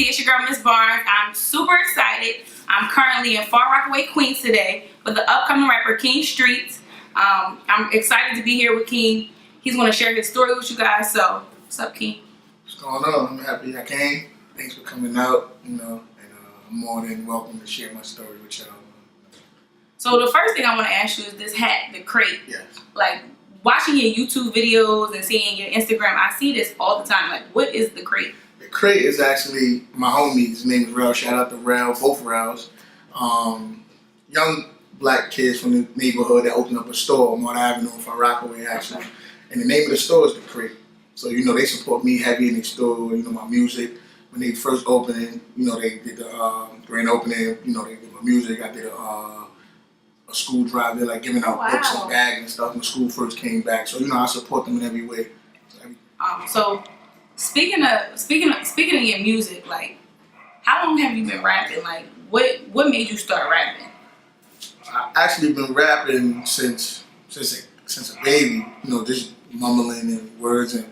it's your girl, Miss Barnes. I'm super excited. I'm currently in Far Rockaway, Queens today with the upcoming rapper, KeenStreetz. I'm excited to be here with Keen. He's going to share his story with you guys. So, what's up, Keen? What's going on? I'm happy I came. Thanks for coming out, and I'm more than welcome to share my story with y'all. So, the first thing I want to ask you is this hat, the crate. Yes. Like, watching your YouTube videos and seeing your Instagram, I see this all the time. Like, what is the crate? The crate is actually my homie. His name is Rel. Shout out to Rel, both Rels. Young black kids from the neighborhood that opened up a store on Mount Avenue in Far Rockaway, actually. Okay. And the name of the store is The Crate. So, they support me heavy in the store, my music. When they first opened, they did the grand opening, they did my music. I did a school drive. They're like giving out books and bags and stuff when school first came back. So, I support them in every way. So speaking of your music, like, how long have you been rapping? Like, what made you start rapping? I've actually been rapping since a baby, just mumbling and words, and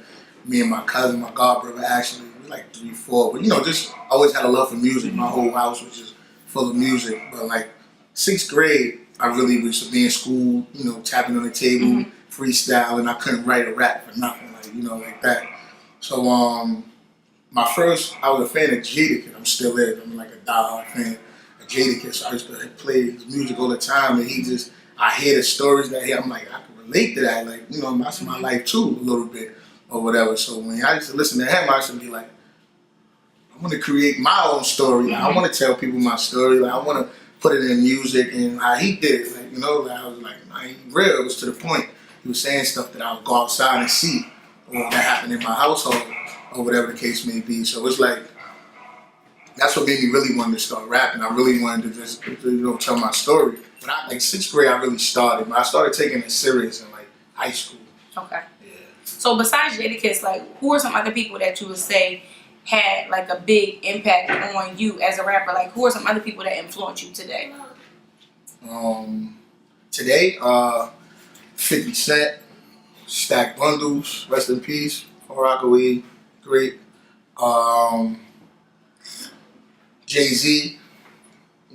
me and my cousin, my god brother, actually, we like 3, 4, but just always had a love for music. My whole house was just full of music. But like 6th grade, I really was to be in school, tapping on the table, freestyle, and I couldn't write a rap for nothing, like that. So I was a fan of Jadakiss. I'm still is. I'm like a diehard fan of Jadakiss. So I used to play his music all the time, and I hear the stories that I'm like, I can relate to that. Like, that's my life too, a little bit or whatever. So when I used to listen to him, I used to be like, I want to create my own story. Like, I want to tell people my story. Like, I want to put it in music, and how he did it. Like, like, I was like, I ain't real. It was to the point he was saying stuff that I would go outside and see, or that happened in my household, or whatever the case may be. So it's like, that's what made me really want to start rapping. I really wanted to just, tell my story. But like 6th grade, I really started. But I started taking it serious in like high school. Okay. Yeah. So besides Jadakiss, like, who are some other people that you would say had like a big impact on you as a rapper? Like, who are some other people that influence you today? Today, 50 Cent, Stack Bundles, rest in peace. Far Rockaway, great. Jay-Z,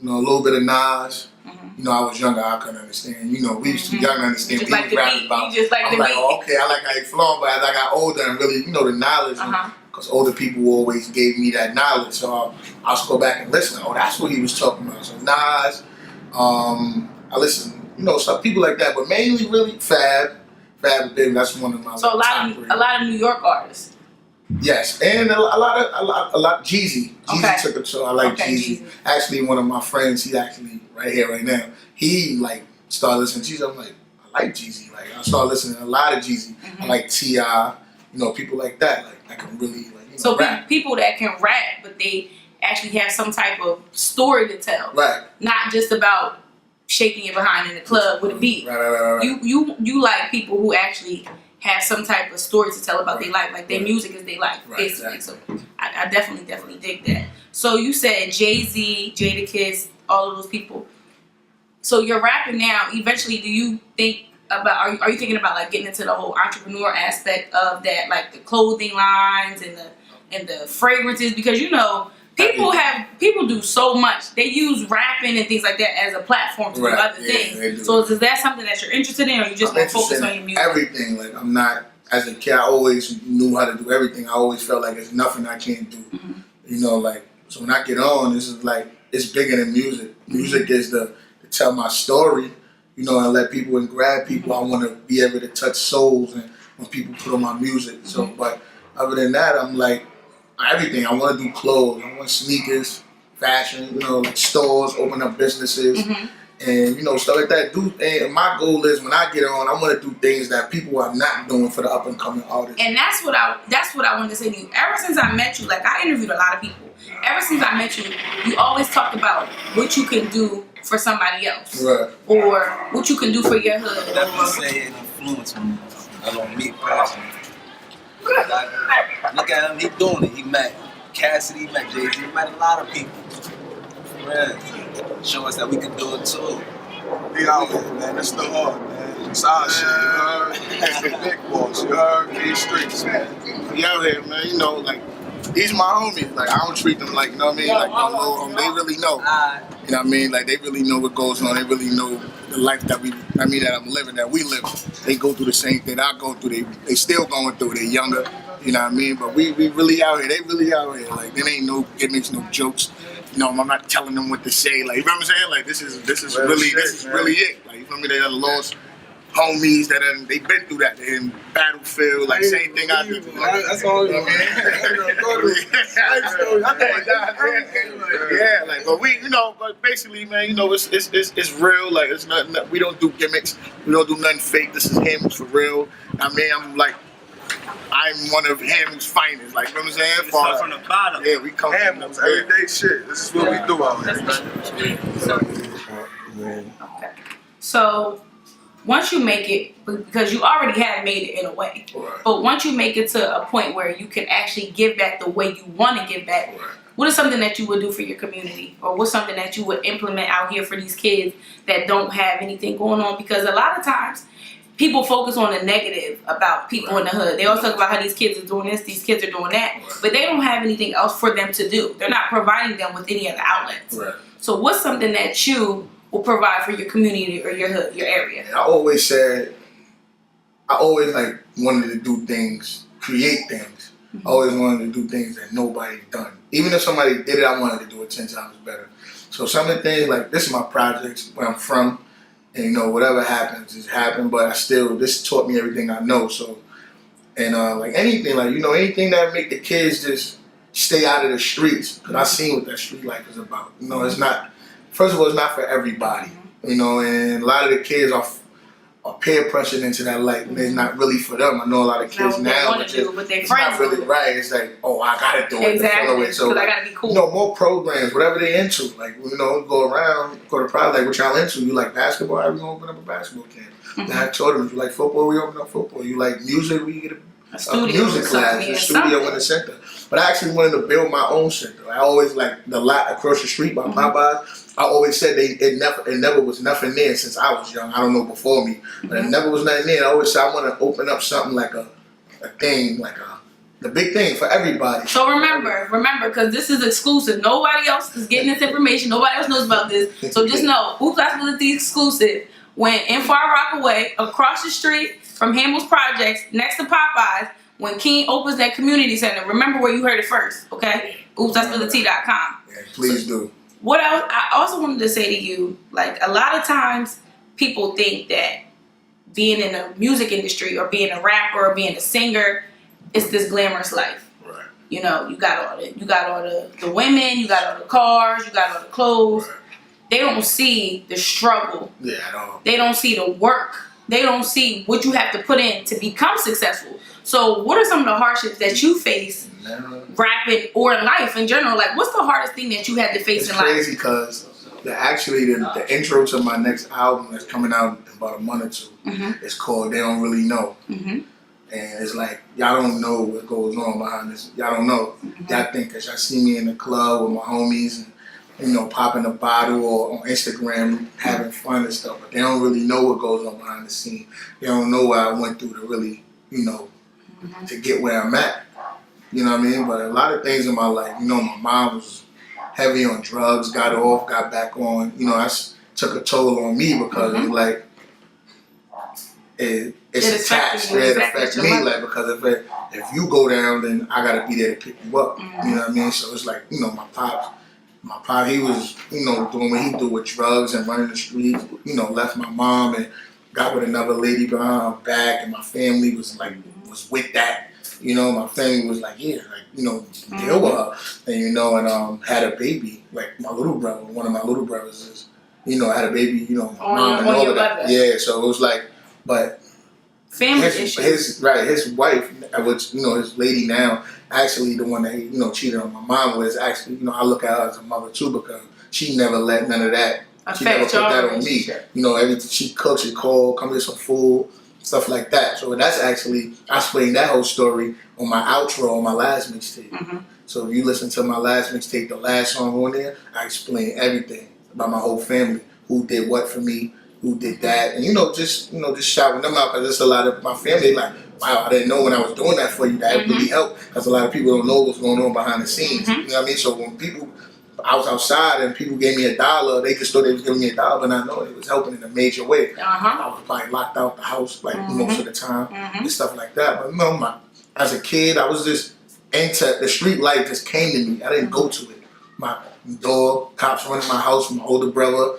a little bit of Nas. I was younger, I couldn't understand. We used to be young to understand. Just We like was the rapping beat. about. You just like I'm the like, beat. oh, okay, I like how he flowing. But as I got older and really, the knowledge, because older people always gave me that knowledge. So I'll just go back and listen. Oh, that's what he was talking about. So Nas, I listen, some people like that, but mainly really Fab, Baby. That's one of my. So a lot of New York artists. Yes, and a lot. Jeezy. Okay. Jeezy took it, so I like Jeezy. Actually, one of my friends, he actually right here, right now. He like started listening to Jeezy. I'm like, I like Jeezy. Like, I started listening to a lot of Jeezy. I like T.I. People like that. Like, I can really so rap. People that can rap, but they actually have some type of story to tell. Right. Not just about shaking your behind in the club with a beat. Right. You like people who actually have some type of story to tell about their life, like their music is their life, basically. Exactly. So I definitely dig that. So you said Jay-Z, Jadakiss, all of those people. So you're rapping now. Eventually, do you think about? Are you thinking about like getting into the whole entrepreneur aspect of that, like the clothing lines and the fragrances? Because people do so much. They use rapping and things like that as a platform to do other things. So is that something that you're interested in, or you just want to focus on your music? Everything. Like, I'm not, as a kid, I always knew how to do everything. I always felt like there's nothing I can't do. So when I get on, this is like, it's bigger than music. Music is to tell my story, and let people and grab people. I want to be able to touch souls and when people put on my music. So, but other than that, I'm like, everything. I want to do clothes. I want sneakers, fashion, like stores, open up businesses, and stuff like that. And my goal is when I get on, I want to do things that people are not doing for the up and coming artists. And that's what I wanted to say to you. Ever since I met you, like, I interviewed a lot of people. Ever since I met you, you always talked about what you can do for somebody else, right? Or what you can do for your hood. I definitely say it influenced me. I don't meet personally. Look at him, he doing it. He met Cassidy, he met Jay-Z, he met a lot of people. Man, show us that we can do it too. We out here, man. It's the hard, man. It's our shit, you heard? It's the big boss, you heard? KeenStreetz, man. We out here, man. Like, these my homies. Like, I don't treat them like, you know what I mean? Like, no low home. They really know. You know what I mean? Like, they really know what goes on. They really know the life that that I'm living, that we live. They go through the same thing I go through. They still going through it. They younger. You know what I mean? But we really out here. They really out here. Like, there ain't no gimmicks, no jokes. You know, I'm not telling them what to say. Like, you know what I'm saying? Like, this is really it. Like, you feel me? They done lost homies that they've been through that. They're in battlefield, like same thing I did. Like, that's all. Yeah, like, but we, but basically, man, it's real. Like, it's nothing. We don't do gimmicks. We don't do nothing fake. This is him for real. I mean, I'm one of him's finest. Like, you know what I'm saying? We start from the bottom. Yeah, we come from the everyday shit. This is what we do out here. Okay. So once you make it, because you already have made it in a way, right. But once you make it to a point where you can actually give back the way you want to give back, Right. What is something that you would do for your community? Or what's something that you would implement out here for these kids that don't have anything going on? Because a lot of times, people focus on the negative about people in the hood. They always talk about how these kids are doing this, these kids are doing that, but they don't have anything else for them to do. They're not providing them with any other outlets. Right. So what's something that you will provide for your community or your hood, your area? And I always like wanted to do things, create things. I always wanted to do things that nobody done. Even if somebody did it, I wanted to do it 10 times better. So some of the things, like, this is my projects, where I'm from, and whatever happens, it's happened, but this taught me everything I know. So, and like anything, like, anything that make the kids just stay out of the streets, because I seen what that street life is about. It's not, first of all, it's not for everybody, and a lot of the kids are peer pressured into that life, and it's not really for them. I know a lot of kids now, but their it's friends not really right. It's like, oh, I gotta do it. Exactly, so I gotta be cool. More programs, whatever they into. Like, go around, go to private, like what y'all into. You like basketball? We're gonna open up a basketball camp. They have tournaments. You like football? We open up football. You like music? We get a music class, a studio in the center. But I actually wanted to build my own center. I always, like, the lot across the street by Popeyes, I always said it never was nothing there since I was young. I don't know before me, but it never was nothing there. I always said I want to open up something like a thing, like the big thing for everybody. So remember, because this is exclusive. Nobody else is getting this information. Nobody else knows about this. So just know, Oops, I Spilled the Tea exclusive. When in Far Rockaway, across the street from Hamill's Projects, next to Popeyes, when Keen opens that community center, remember where you heard it first, okay? OopsISpilledTheTea.com. Yeah, please do. What I also wanted to say to you, like, a lot of times people think that being in the music industry or being a rapper or being a singer is this glamorous life. Right. You got all the women, you got all the cars, you got all the clothes. Right. They don't see the struggle. Yeah, at all. They don't see the work. They don't see what you have to put in to become successful. So what are some of the hardships that you face rapping or in life in general? Like, what's the hardest thing that you had to face in life? It's crazy because the intro to my next album that's coming out in about a month or two is called They Don't Really Know. And it's like, y'all don't know what goes on behind this. Y'all don't know. Y'all think that y'all see me in the club with my homies and, popping a bottle or on Instagram having fun and stuff, but they don't really know what goes on behind the scene. They don't know what I went through to really, to get where I'm at. You know what I mean? But a lot of things in my life, my mom was heavy on drugs, got off, got back on. That took a toll on me because it's like, it's attached. It affects me, like, because if you go down, then I gotta be there to pick you up. You know what I mean? So it's like, my pop, he was, doing what he do with drugs and running the streets. Left my mom and got with another lady behind her back, and my family was with that. My family was like, yeah, like, deal with her. And, and had a baby. Like, my little brother, one of my little brothers is, had a baby, my mom and all of that. Yeah, so it was like, but family issues. His wife, which, his lady now, actually the one that, cheated on my mom with, actually, I look at her as a mother too, because she never let none of that, she never put that on me. Everything she cooks, she call, come get some food, stuff like that. So that's actually, I explained that whole story on my outro on my last mixtape. So if you listen to my last mixtape, the last song on there, I explain everything about my whole family, who did what for me, who did that, and just shouting them out because there's a lot of my family like, wow, I didn't know when I was doing that for you that really helped because a lot of people don't know what's going on behind the scenes. You know what I mean? So when I was outside and people gave me $1, they just thought they was giving me $1, but I know it was helping in a major way. I was probably locked out the house like most of the time and stuff like that. But as a kid, I was just into the street life. Just came to me. I didn't go to it. My dog, cops running my house, my older brother,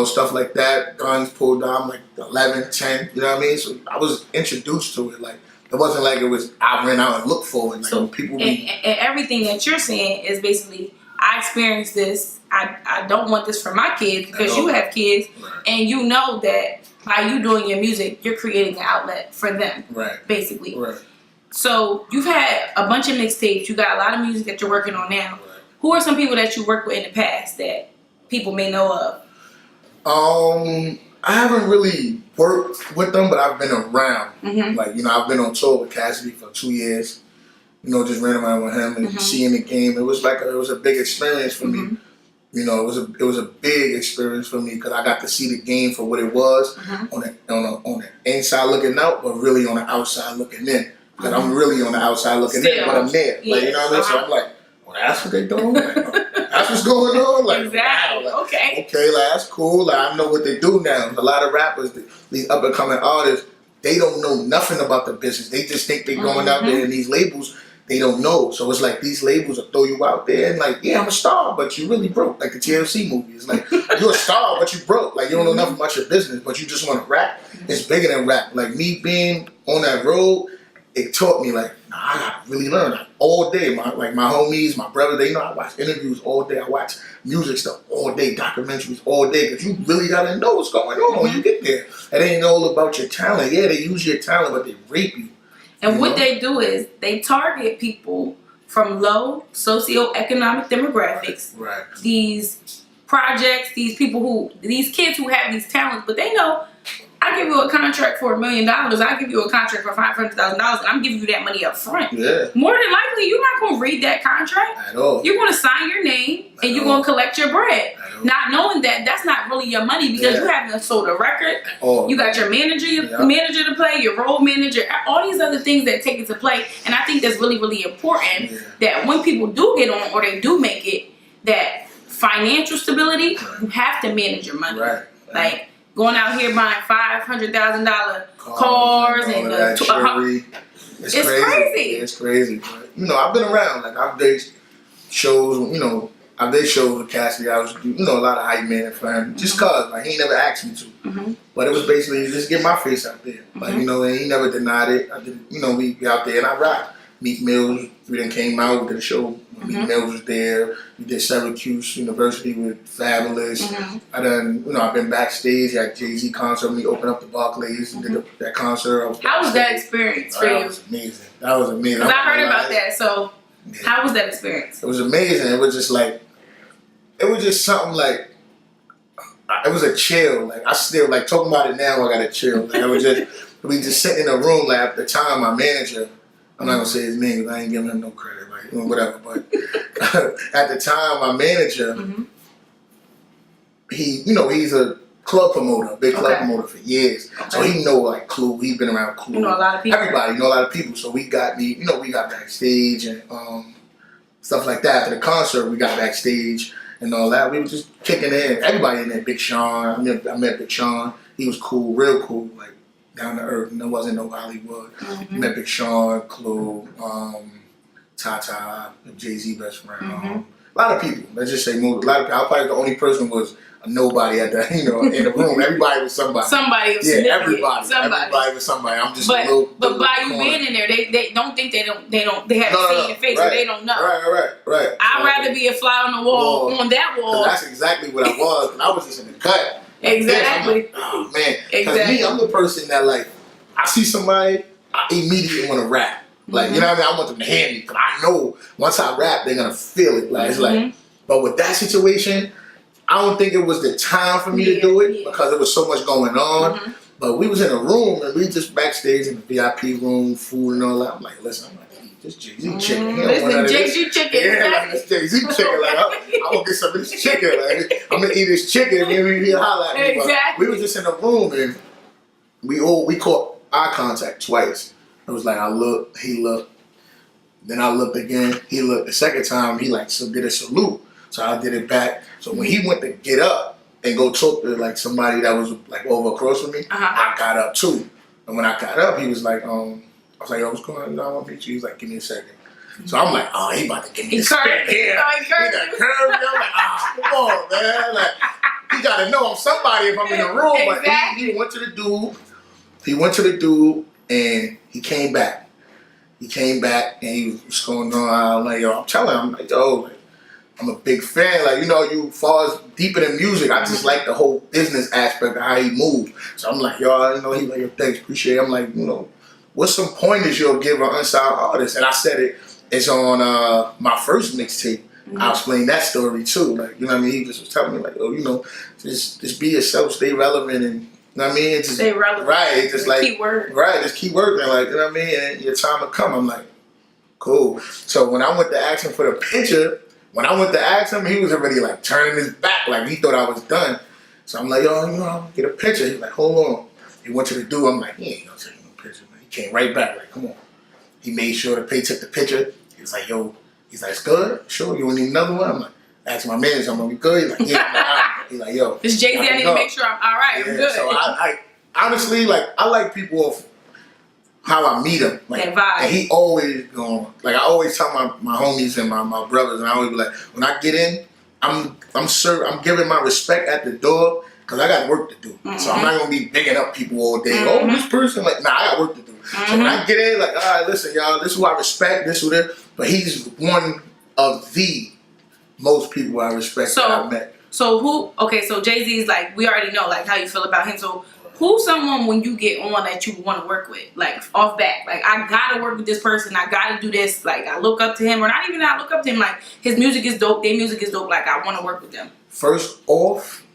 stuff like that. Guns pulled out. I'm like 11, 10. You know what I mean? So I was introduced to it. Like it wasn't like it was I ran out and looked for it. Like So people and everything that you're saying is basically, I experienced this. I don't want this for my kids because you have kids, and you know that by you doing your music, you're creating an outlet for them, basically. So you've had a bunch of mixtapes. You got a lot of music that you're working on now. Who are some people that you worked with in the past that people may know of? I haven't really worked with them, but I've been around. Like, I've been on tour with Cassidy for 2 years. Just ran around with him and seeing the game. It was a big experience for me. It was a big experience for me because I got to see the game for what it was on the inside looking out, but really on the outside looking in. Because I'm really on the outside looking in, but I'm there. Like, you know what I mean? So I'm like, well, that's what they doing. Like, that's what's going on. Like, exactly. Wow, like, okay, like that's cool. Like I know what they do now. A lot of rappers, these up and coming artists, they don't know nothing about the business. They just think they're going out there in these labels. They don't know. So it's like these labels will throw you out there and like, yeah, I'm a star, but you really broke. Like the TLC movie. It's like, you're a star, but you broke. Like you don't know nothing about your business, but you just want to rap. It's bigger than rap. Like me being on that road, it taught me like, nah, I gotta really learn like, all day. My homies, my brother, I watch interviews all day. I watch music stuff all day, documentaries all day, because you really gotta know what's going on when you get there. It ain't all about your talent. Yeah, they use your talent, but they rape you. and what they do is they target people from low socioeconomic demographics. Right. These projects, these kids who have these talents, but they know, I give you a contract for $1 million. I give you a contract for $500,000, and I'm giving you that money up front. Yeah. More than likely, you're not going to read that contract At all. You're going to sign your name and you're going to collect your bread, not knowing that that's not really your money because you haven't sold a record. You got your manager, to play, your role manager, all these other things that take into play. And I think that's really, really important that when people do get on or they do make it, that financial stability, you have to manage your money. Like, going out here buying $500,000 cars and it's crazy. It's crazy. But, I've been around. Like I've did shows. I've did shows with Cassidy. I was, a lot of hype man and fun. Just cause, like he never asked me to. But it was basically just get my face out there. Like and he never denied it. I did. We be out there and I rock. Meek Mills, we then came out, we did a show. Meek Mills was there. We did Syracuse University with Fabulous. I done, I've been backstage at Jay-Z concert. We opened up the Barclays and did that concert. How was that experience for you? That was amazing. That was amazing. Because I heard about that. So, how was that experience? It was amazing. It was just something like, it was a chill. Like I still like talking about it now. I got a chill. Like we just sitting in a room. Like at the time, my manager. I'm not gonna say his name because I ain't giving him no credit, like whatever. But at the time, my manager, he's a club promoter, a big club promoter for years. So he know like Clue. He's been around Clue. You know a lot of people. Everybody know a lot of people. So we got backstage and stuff like that. After the concert, we got backstage and all that. We were just kicking in. Everybody in there. Big Sean. I met Big Sean. He was cool, real cool, like. Down to earth, and there wasn't no Hollywood. Met Big Sean, Clue, Tata, Jay-Z best friend. A lot of people. Let's just say a lot of people. I was probably the only person was a nobody at the in the room. Everybody was somebody. Somebody was everybody. Everybody was somebody. I'm just a little. But by you being in there, they don't think they haven't seen your face, or they don't know. Right. I'd rather be a fly on the wall on that wall. That's exactly what I was. I was just in the cut. Exactly. Like, oh man. Because me, I'm the person that like, I see somebody, I immediately want to rap. Like, you know what I mean? I want them to hear me. Because I know once I rap, they're going to feel it. Like, it's like, but with that situation, I don't think it was the time for me to do it because there was so much going on. But we was in a room and we just backstage in the VIP room, food and all that. I'm like, listen, I'm like, this Jay-Z chicken. This Jay-Z chicken. Yeah, like this Jay-Z chicken. Like, I'm going to get some of this chicken. Like, I'm going to eat this chicken. Maybe he'll holler at me. Exactly. We was just in the room and we caught eye contact twice. It was like I looked, he looked. Then I looked again. He looked the second time. He like did a salute. So I did it back. So when he went to get up and go talk to like somebody that was like over across from me, I got up too. And when I got up, he was like, I was like, yo, what's going on? I want to meet you. He's like, give me a second. So I'm like, oh, he about to give me a second. Yeah. He got curved me. I'm like, come on, man. Like, he got to know I'm somebody if I'm in the room. Exactly. But he went to the dude. He went to the dude and he came back. He came back and he was going on. I'm like, yo, I'm telling him, I'm like, yo, like, I'm a big fan. Like, you know, you far as deeper than music, I just like the whole business aspect of how he moved. So I'm like, yo, you know, he like, yo, thanks, appreciate it. I'm like, you know, what's some pointers you'll give an unsigned artist? And I said it's on my first mixtape. I'll explain that story too. Like, you know what I mean? He just was telling me, like, oh, you know, just be yourself, stay relevant, and you know what I mean? It's just, stay relevant. Right. It's just like keep working. Right, just keep working. Like, you know what I mean? And your time will come. I'm like, cool. So when I went to ask him for the picture, he was already like turning his back, like he thought I was done. So I'm like, yo, you know, I'll get a picture. He's like, hold on. He went to the dude. I'm like, he ain't gonna take no picture, man. He came right back, like, come on. He made sure the pay took the picture. He was like, yo, he's like, it's good? Sure, you want need another one? I'm like, ask my manager, I'm gonna be good. He's like, yeah. I'm like, all right. He's like, yo. This Jay-Z, I need to make sure I'm all right. Yeah, I'm good. So I honestly, like, I like people off how I meet them. Like, that vibe. And he always going, like, I always tell my homies and my brothers, and I always be like, when I get in, I'm giving my respect at the door, because I got work to do. So I'm not going to be bigging up people all day. Oh, this person, like, nah, I got work to do. So when I get in, like, all right, listen, y'all, this is who I respect, this is who this, but he's one of the most people I respect that I've met. So so Jay-Z's like, we already know like how you feel about him. So who's someone when you get on that you want to work with? Like off back, like I gotta work with this person, I gotta do this, like I look up to him, or not even I look up to him, like his music is dope, their music is dope, like I want to work with them. First off,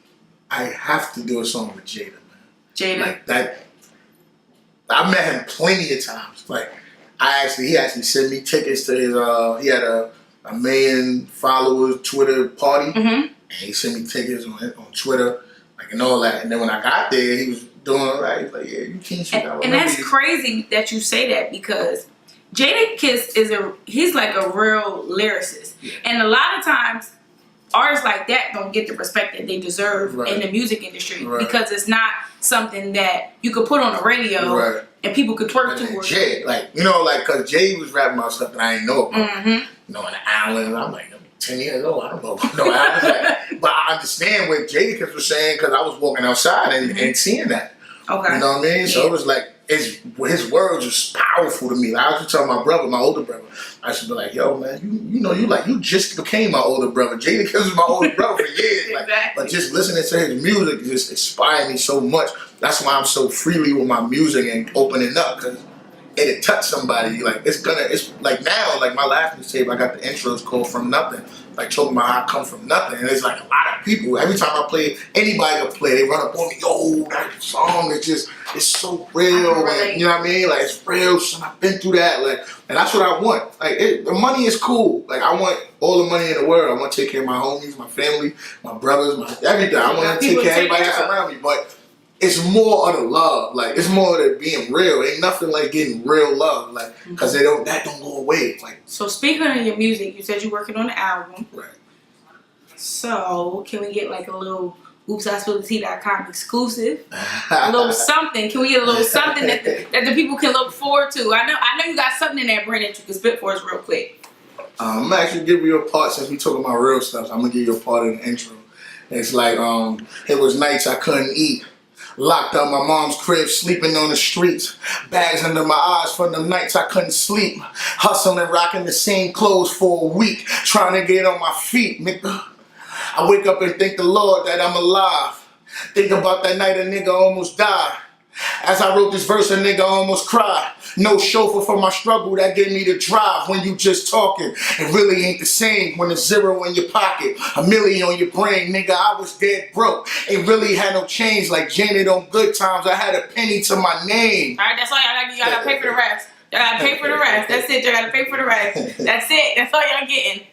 I have to do a song with Jada, man. Jada. Like that, I met him plenty of times. Like he actually sent me tickets to his, he had a million followers Twitter party. And he sent me tickets on Twitter, like, and all that. And then when I got there, he was doing all right. He's like, yeah, you can't shoot that. And that's crazy that you say that, because Jadakiss he's like a real lyricist. Yeah. And a lot of times, artists like that don't get the respect that they deserve in the music industry, because it's not something that you could put on the radio and people could twerk to. Jay, like, you know, like, because Jay was rapping about stuff that I didn't know about. You know, in the island, I'm like, 10 years old, I don't know about no islands. Like, but I understand what Jadakiss was saying, because I was walking outside and seeing that. Okay. You know what I mean? So it was like, his words was powerful to me. Like, I was just telling my brother, my older brother, I should be like, yo, man, you just became my older brother. Jadakiss was my older brother for years. Like, but just listening to his music just inspired me so much. That's why I'm so freely with my music and opening up, because it'll touch somebody. Like, it's like now, like my last mixtape, I got the intros called From Nothing. Like, talking about how I come from nothing. And it's like a lot of people, every time I play, anybody can play, they run up on me, yo, that song is it's so real. Like, you know what I mean? Like, it's real, son, I've been through that. Like, and that's what I want. Like, the money is cool. Like, I want all the money in the world. I want to take care of my homies, my family, my brothers, everything. I want to take care of everybody that's around me. But it's more of the love. Like, it's more of the being real. Ain't nothing like getting real love. Like, because that don't go away. Like, so speaking of your music, you said you're working on the album. Right. So can we get like a little OopsISpillTheTea.com exclusive? A little something. Can we get a little something that the people can look forward to? I know you got something in that brain that you can spit for us real quick. I'm gonna actually give you a part, since we talking about real stuff. I'm gonna give you a part in the intro. It's like, it was nights I couldn't eat. Locked up my mom's crib, sleeping on the streets. Bags under my eyes for the nights I couldn't sleep. Hustling, rocking the same clothes for a week. Trying to get on my feet, nigga. I wake up and thank the Lord that I'm alive. Think about that night a nigga almost died. As I wrote this verse, a nigga almost cried. No chauffeur for my struggle, that gave me the drive. When you just talking, it really ain't the same when a zero in your pocket, a million on your brain. Nigga, I was dead broke, ain't really had no change. Like Janet on Good Times, I had a penny to my name. Alright, that's all y'all gotta pay for the rest. Y'all gotta pay for the rest. That's it. Y'all gotta pay for the rest. That's it. That's all y'all getting.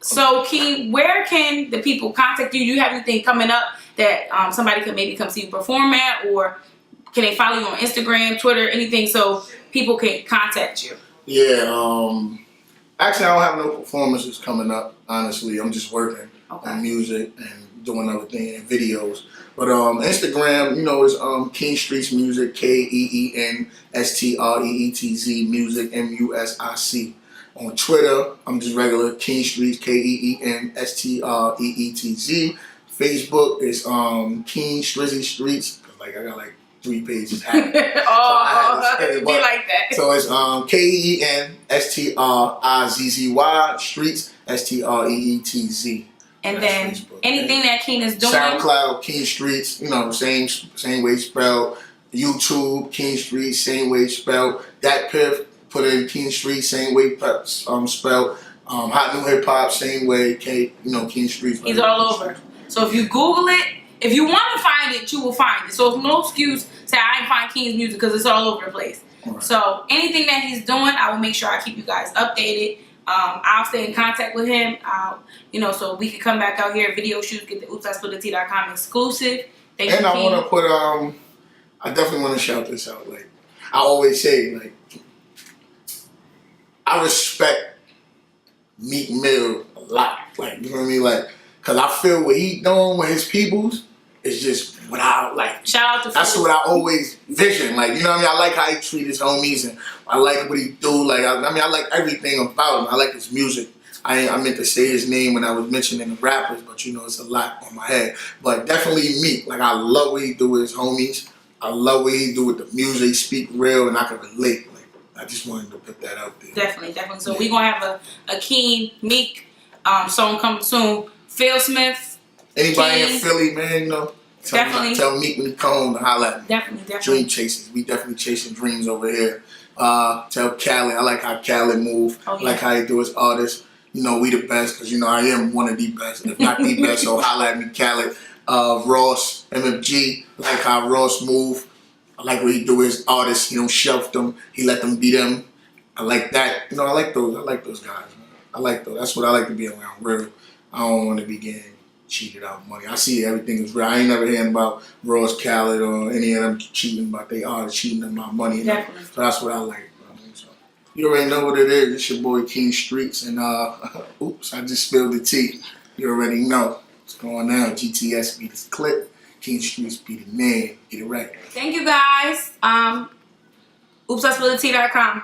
So, Keen, where can the people contact you? Do you have anything coming up that somebody could maybe come see you perform at, or can they follow you on Instagram, Twitter, anything, so people can contact you? Yeah, actually, I don't have no performances coming up, honestly. I'm just working on music and doing other things and videos. But Instagram, you know, is KeenStreetz Music, KeenStreetz Music, MUSIC. On Twitter, I'm just regular KeenStreetz, KeenStreetz. Facebook is KeenStreetz. Like I got like 3 pages active. Be like that. So it's KeenStreetz, Streets, STREETZ. And That's then Facebook. anything that Keen is doing. SoundCloud, KeenStreetz, you know, same way spelled. YouTube, KeenStreetz, same way spelled. Dat Piff, put in KeenStreetz, same way spelled. Hot New Hip Hop, same way. KeenStreetz. He's all over. So if you Google it, if you want to find it, you will find it. So no excuse say I ain't find Keen's music because it's all over the place. Right. So anything that he's doing, I will make sure I keep you guys updated. I'll stay in contact with him. So we can come back out here, video shoots, get the OopsISpillTheTea.com exclusive. Thank you, and I want to put I definitely want to shout this out. Like I always say, like I respect Meek Mill a lot. Like you know what I mean, like because I feel what he doing with his peoples is just what I like. Shout out to that's what I always vision. Like you know what I mean. I like how he treat his homies, and I like what he do. Like I like everything about him. I like his music. I meant to say his name when I was mentioning the rappers, but you know it's a lot on my head. But definitely Meek. Like I love what he do with his homies. I love what he do with the music. He speak real, and I can relate. Like I just wanted to put that out there. Definitely. So we're gonna have a Keen Meek song coming soon. Phil Smith. Anybody Keen, in Philly, man, you know, tell Meek when he come home to holler at me. Definitely. Dream chasers. We definitely chasing dreams over here. Tell Khaled, I like how Khaled move. Oh, yeah. I like how he do his artists. You know, we the best, because, you know, I am one of the best, if not the best, so holla at me, Khaled. Ross, MFG, I like how Ross move. I like what he do with his artists. He don't shelf them. He let them be them. I like that. You know, I like those guys, man. I like those. That's what I like to be around, real. I don't want to be getting cheated out of money. I see everything is real. I ain't never hearing about Ross, Khaled, or any of them cheating, but they are cheating on my money. Definitely. So that's what I like. So, you already know what it is. It's your boy KeenStreetz, and oops, I just spilled the tea. You already know what's going on. GTS be this clip. KeenStreetz be the man. Get it right. Thank you guys. OopsISpillTheTea.com.